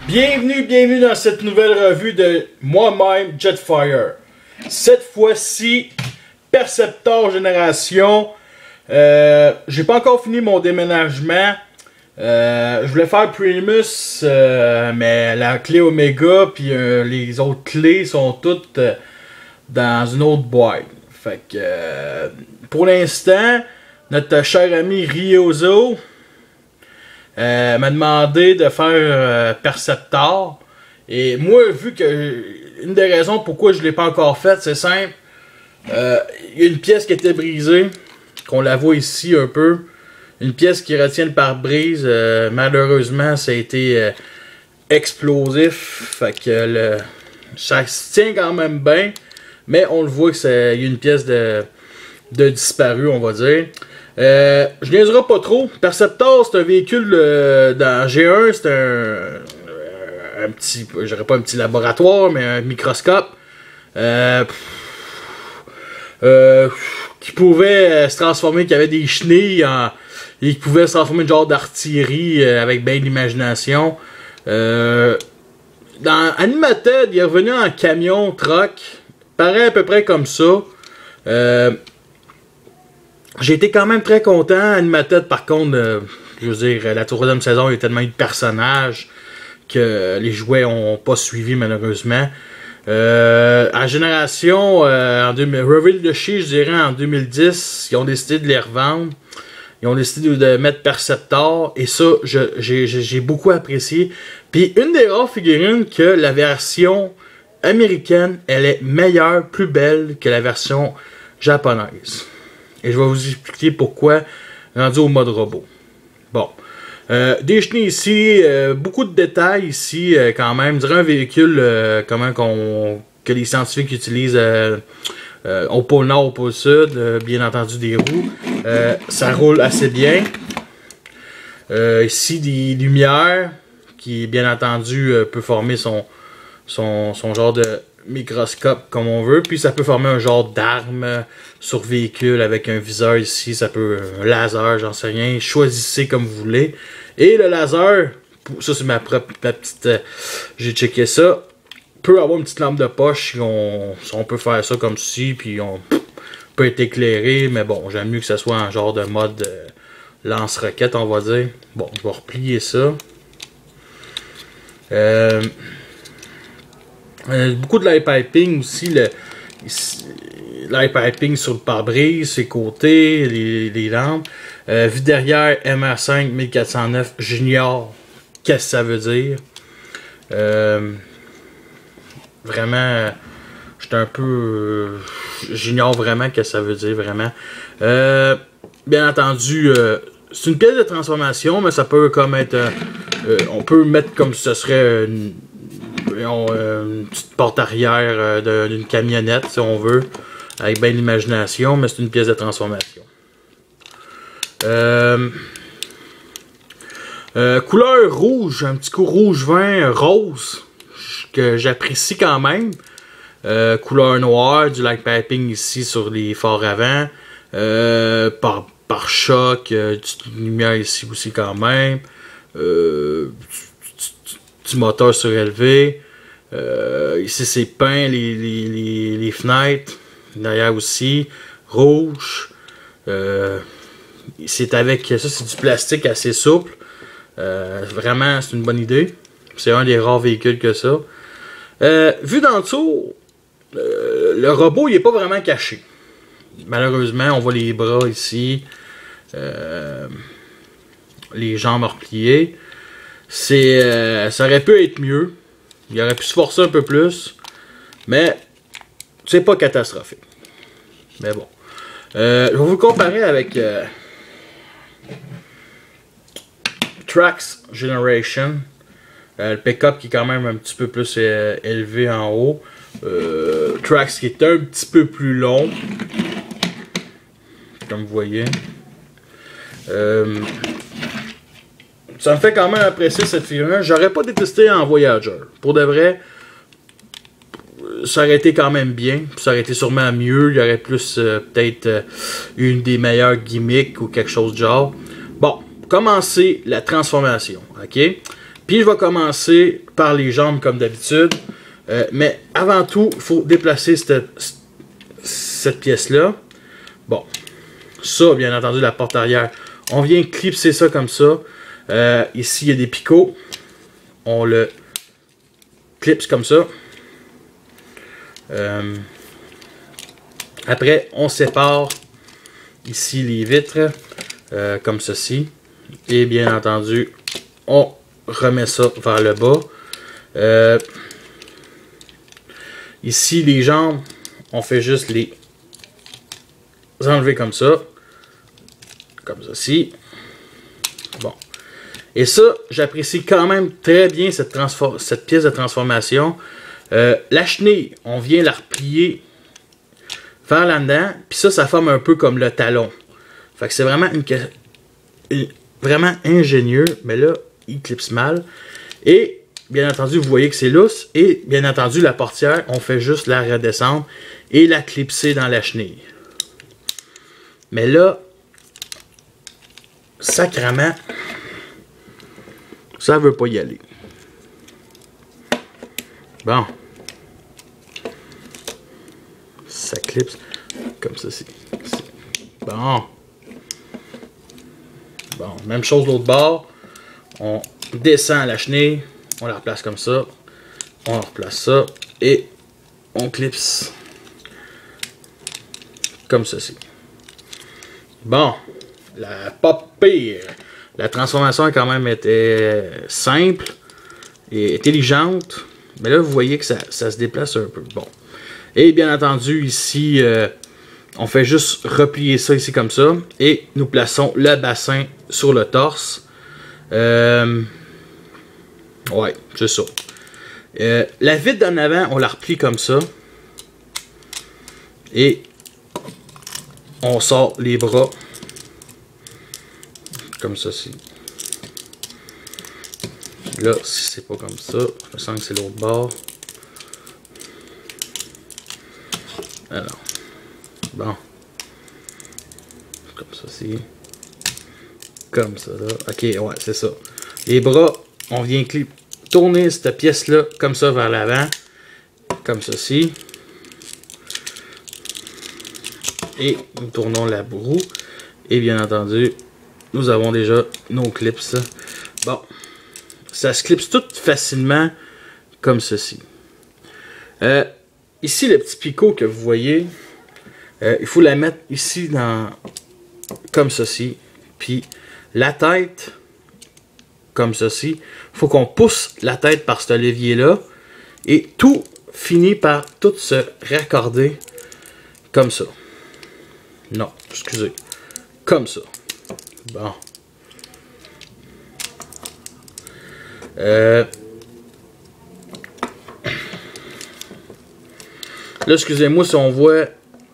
Bienvenue dans cette nouvelle revue de moi-même, Jetfire. Cette fois-ci, Perceptor Génération. J'ai pas encore fini mon déménagement. Je voulais faire Primus, mais la clé Omega puis les autres clés sont toutes dans une autre boîte. Fait que pour l'instant, notre cher ami Ryozo m'a demandé de faire Perceptor. Et moi, vu que une des raisons pourquoi je l'ai pas encore fait, c'est simple. Il y a une pièce qui était brisée, qu'on la voit ici un peu. Une pièce qui retient le pare-brise. Malheureusement, ça a été explosif. Fait que ça se tient quand même bien. Mais on le voit qu'il y a une pièce de disparu, on va dire. Je niaiserai pas trop. Perceptor, c'est un véhicule dans G1, c'est un petit, je dirais pas un petit laboratoire, mais un microscope qui pouvait se transformer, qui avait des chenilles et qui pouvait se transformer en genre d'artillerie avec bien d'imagination. Dans Animated, il est revenu en camion, truck, pareil à peu près comme ça. J'ai été quand même très content. Animated, par contre, je veux dire, la troisième saison, il y a tellement eu de personnages que les jouets n'ont pas suivi, malheureusement. À Génération, Reveal the She, je dirais, en 2010, ils ont décidé de les revendre. Ils ont décidé de mettre Perceptor. Et ça, j'ai beaucoup apprécié. Puis, une des rares figurines que la version américaine, elle est meilleure, plus belle que la version japonaise. Et je vais vous expliquer pourquoi, rendu au mode robot. Bon. Des chenilles ici, beaucoup de détails ici quand même. Je dirais un véhicule que les scientifiques utilisent au pôle nord, au pôle sud. Bien entendu des roues. Ça roule assez bien. Ici des lumières qui bien entendu peut former son genre de microscope comme on veut, puis ça peut former un genre d'arme sur véhicule avec un viseur ici, ça peut un laser, j'en sais rien, choisissez comme vous voulez. Et le laser, ça c'est ma petite, j'ai checké ça, peut avoir une petite lampe de poche si on peut faire ça comme ceci, puis on peut être éclairé, mais bon, j'aime mieux que ça soit un genre de mode lance-roquette, on va dire. Bon, je vais replier ça. Beaucoup de light piping aussi, light piping sur le pare-brise, ses côtés, les lampes. Vue derrière MR5 1409, j'ignore qu'est-ce que ça veut dire. Vraiment, j'étais un peu... j'ignore vraiment qu'est-ce que ça veut dire, vraiment. Bien entendu, c'est une pièce de transformation, mais ça peut comme être... on peut mettre comme si ce serait... une petite porte arrière d'une camionnette si on veut, avec bien l'imagination, mais c'est une pièce de transformation. Couleur rouge, un petit coup rouge vin rose que j'apprécie quand même. Couleur noire, du light piping ici sur les phares avant, par choc, petite lumière ici aussi quand même. Petit moteur surélevé. Ici c'est peint, les fenêtres. Derrière aussi. Rouge. C'est avec ça, c'est du plastique assez souple. Vraiment, c'est une bonne idée. C'est un des rares véhicules que ça. Vu d'en dessous, le robot il n'est pas vraiment caché. Malheureusement, on voit les bras ici. Les jambes repliées. Ça aurait pu être mieux. Il aurait pu se forcer un peu plus. Mais c'est pas catastrophique. Mais bon. Je vais vous comparer avec Trax Generation. Le pick-up qui est quand même un petit peu plus élevé en haut. Trax qui est un petit peu plus long. Comme vous voyez. Ça me fait quand même apprécier cette figurine. J'aurais pas détesté en Voyager. Pour de vrai, ça aurait été quand même bien. Ça aurait été sûrement mieux. Il y aurait plus peut-être une des meilleures gimmicks ou quelque chose de genre. Bon, commencer la transformation. Ok. Puis je vais commencer par les jambes comme d'habitude. Mais avant tout, il faut déplacer cette pièce-là. Bon, ça, bien entendu, la porte arrière. On vient clipser ça comme ça. Ici, il y a des picots. On le clipse comme ça. Après, on sépare ici les vitres comme ceci. Et bien entendu, on remet ça vers le bas. Ici, les jambes, on fait juste les enlever comme ça. Comme ceci. Bon. Et ça, j'apprécie quand même très bien cette pièce de transformation. La chenille, on vient la replier vers là-dedans. Puis ça forme un peu comme le talon. Fait que c'est vraiment vraiment ingénieux. Mais là, il clipse mal. Et, bien entendu, vous voyez que c'est lousse. Et, bien entendu, la portière, on fait juste la redescendre et la clipser dans la chenille. Mais là, sacrément, ça veut pas y aller. Bon. Ça clipse comme ceci. Bon. Bon, même chose de l'autre bord. On descend la chenille. On la replace comme ça. On replace ça. Et on clipse. Comme ceci. Bon. Pas pire. La transformation a quand même été simple et intelligente. Mais là, vous voyez que ça se déplace un peu. Bon. Et bien entendu, ici, on fait juste replier ça ici comme ça. Et nous plaçons le bassin sur le torse. Ouais, c'est ça. La vitre d'en avant, on la replie comme ça. Et on sort les bras. Comme ceci. Là, si c'est pas comme ça, je sens que c'est l'autre bord. Alors, bon. Comme ceci. Comme ça, là. Ok, ouais, c'est ça. Les bras, on vient tourner cette pièce-là, comme ça, vers l'avant. Comme ceci. Et nous tournons la roue. Et bien entendu, nous avons déjà nos clips. Bon. Ça se clipse tout facilement comme ceci. Ici, le petit picot que vous voyez, il faut la mettre ici comme ceci. Puis la tête, comme ceci. Il faut qu'on pousse la tête par ce levier-là. Et tout finit par tout se raccorder comme ça. Non, excusez. Comme ça. Bon. Là, excusez-moi si on voit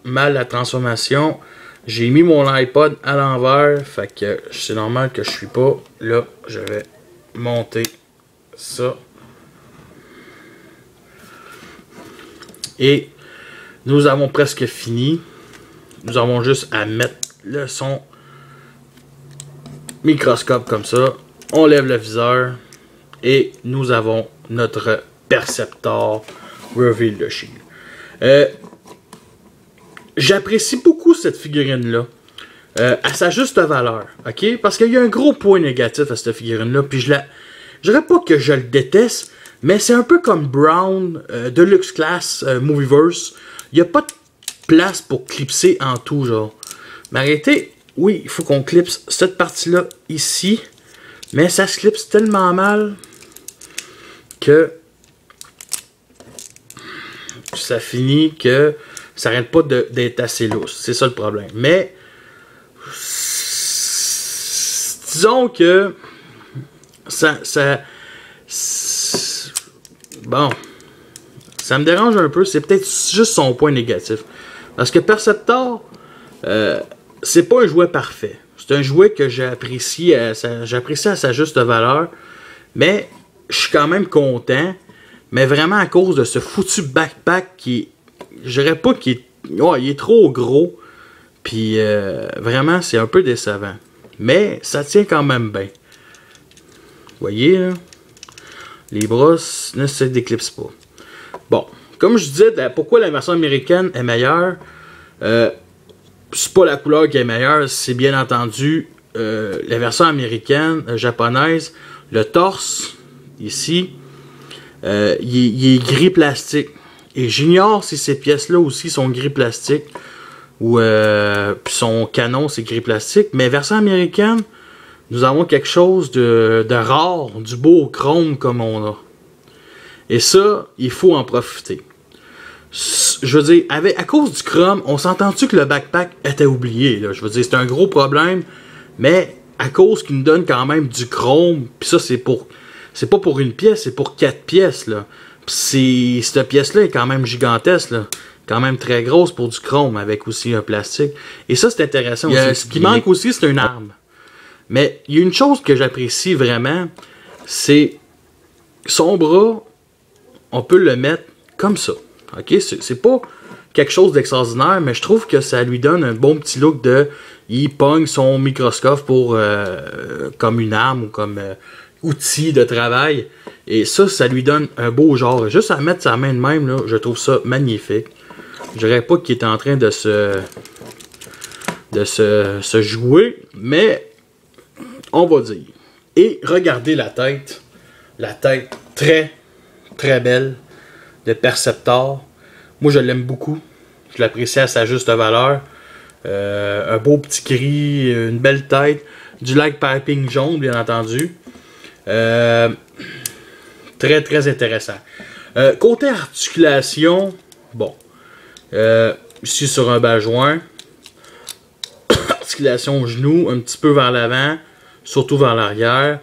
mal la transformation. J'ai mis mon iPod à l'envers. Fait que c'est normal que je suis pas. Là, je vais monter ça. Et nous avons presque fini. Nous avons juste à mettre le son microscope comme ça. On lève le viseur. Et nous avons notre Perceptor Reveal the Shield. J'apprécie beaucoup cette figurine-là. À sa juste valeur. Ok? Parce qu'il y a un gros point négatif à cette figurine-là. Puis je dirais pas que je le déteste. Mais c'est un peu comme Brown Deluxe Class Movieverse. Il n'y a pas de place pour clipser en tout, genre. Mais arrêtez. Oui, il faut qu'on clipse cette partie-là ici. Mais ça se clipse tellement mal que ça finit que ça n'arrête pas d'être assez lousse. C'est ça le problème. Mais disons que bon, ça me dérange un peu. C'est peut-être juste son point négatif. Parce que Perceptor, c'est pas un jouet parfait. C'est un jouet que j'apprécie à sa juste valeur. Mais je suis quand même content. Mais vraiment à cause de ce foutu backpack qui, je dirais pas qu'il est, ouais, il est trop gros. Puis vraiment, c'est un peu décevant. Mais ça tient quand même bien. Vous voyez, là? Les bras ne se déclipsent pas. Bon, comme je disais, pourquoi la version américaine est meilleure? C'est pas la couleur qui est meilleure, c'est bien entendu la version américaine, japonaise, le torse, ici, il est gris plastique. Et j'ignore si ces pièces-là aussi sont gris plastique, ou son canon c'est gris plastique, mais version américaine, nous avons quelque chose de rare, du beau chrome comme on a. Et ça, il faut en profiter. Je veux dire, à cause du chrome, on s'entend-tu que le backpack était oublié, là? Je veux dire, c'est un gros problème, mais à cause qu'il nous donne quand même du chrome, puis ça, c'est pas pour une pièce, c'est pour 4 pièces, là. Puis cette pièce-là est quand même gigantesque, là. Quand même très grosse pour du chrome, avec aussi un plastique. Et ça, c'est intéressant aussi. Ce qui manque aussi, c'est une arme. Mais il y a une chose que j'apprécie vraiment, c'est son bras, on peut le mettre comme ça. Ok, c'est pas quelque chose d'extraordinaire, mais je trouve que ça lui donne un bon petit look de... Il pogne son microscope pour comme une arme ou comme outil de travail. Et ça lui donne un beau genre. Juste à mettre sa main de même, là, je trouve ça magnifique. Je dirais pas qu'il est en train de se jouer, mais on va dire. Et regardez la tête. La tête très, très belle de Perceptor. Moi, je l'aime beaucoup. Je l'apprécie à sa juste valeur. Un beau petit gris, une belle tête. Du light piping jaune, bien entendu. Très, très intéressant. Côté articulation, bon. Ici, sur un bas joint. Articulation au genou, un petit peu vers l'avant. Surtout vers l'arrière.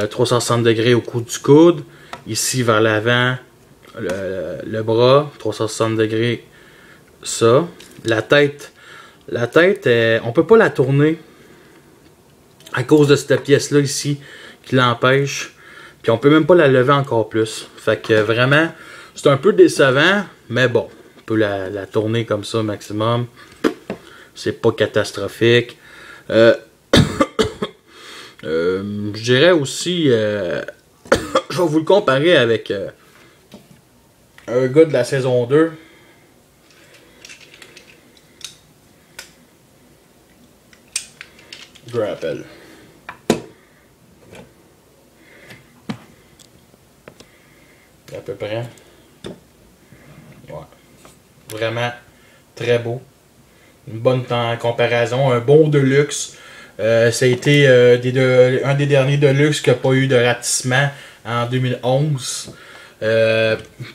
360 degrés au cou du coude. Ici, vers l'avant. Le bras, 360 degrés, ça. La tête, on peut pas la tourner à cause de cette pièce-là ici qui l'empêche. Puis on peut même pas la lever encore plus. Fait que vraiment, c'est un peu décevant, mais bon, on peut la tourner comme ça maximum. C'est pas catastrophique. Je dirais aussi, je vais vous le comparer avec... un gars de la saison 2. Je me rappelle. À peu près. Ouais. Vraiment très beau. Une bonne comparaison. Un bon Deluxe. Ça a été un des derniers Deluxe qui n'a pas eu de ratissement en 2011.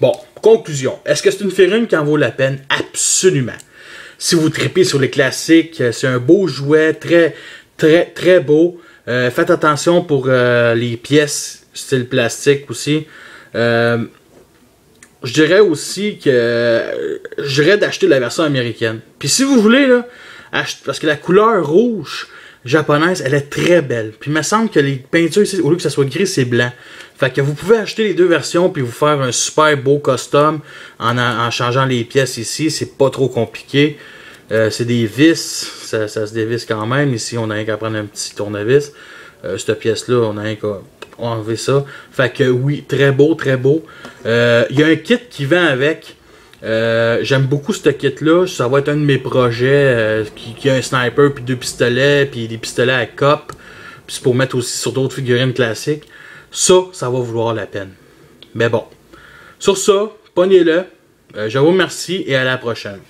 Bon, conclusion. Est-ce que c'est une figurine qui en vaut la peine? Absolument. Si vous tripez sur les classiques, c'est un beau jouet, très, très, très beau. Faites attention pour les pièces style plastique aussi. Je dirais aussi que je dirais d'acheter la version américaine. Puis si vous voulez, là, parce que la couleur rouge japonaise, elle est très belle. Puis il me semble que les peintures ici, au lieu que ça soit gris, c'est blanc. Fait que vous pouvez acheter les deux versions puis vous faire un super beau custom en changeant les pièces ici. C'est pas trop compliqué. C'est des vis. Ça se dévisse quand même. Ici, on a rien qu'à prendre un petit tournevis. Cette pièce-là, on a rien qu'à enlever ça. Fait que oui, très beau, très beau. Il y a un kit qui vient avec. J'aime beaucoup ce kit-là. Ça va être un de mes projets qui a un sniper, puis 2 pistolets, puis des pistolets à cop. Puis c'est pour mettre aussi sur d'autres figurines classiques. Ça va vouloir la peine. Mais bon. Sur ça, pognez-le. Je vous remercie et à la prochaine.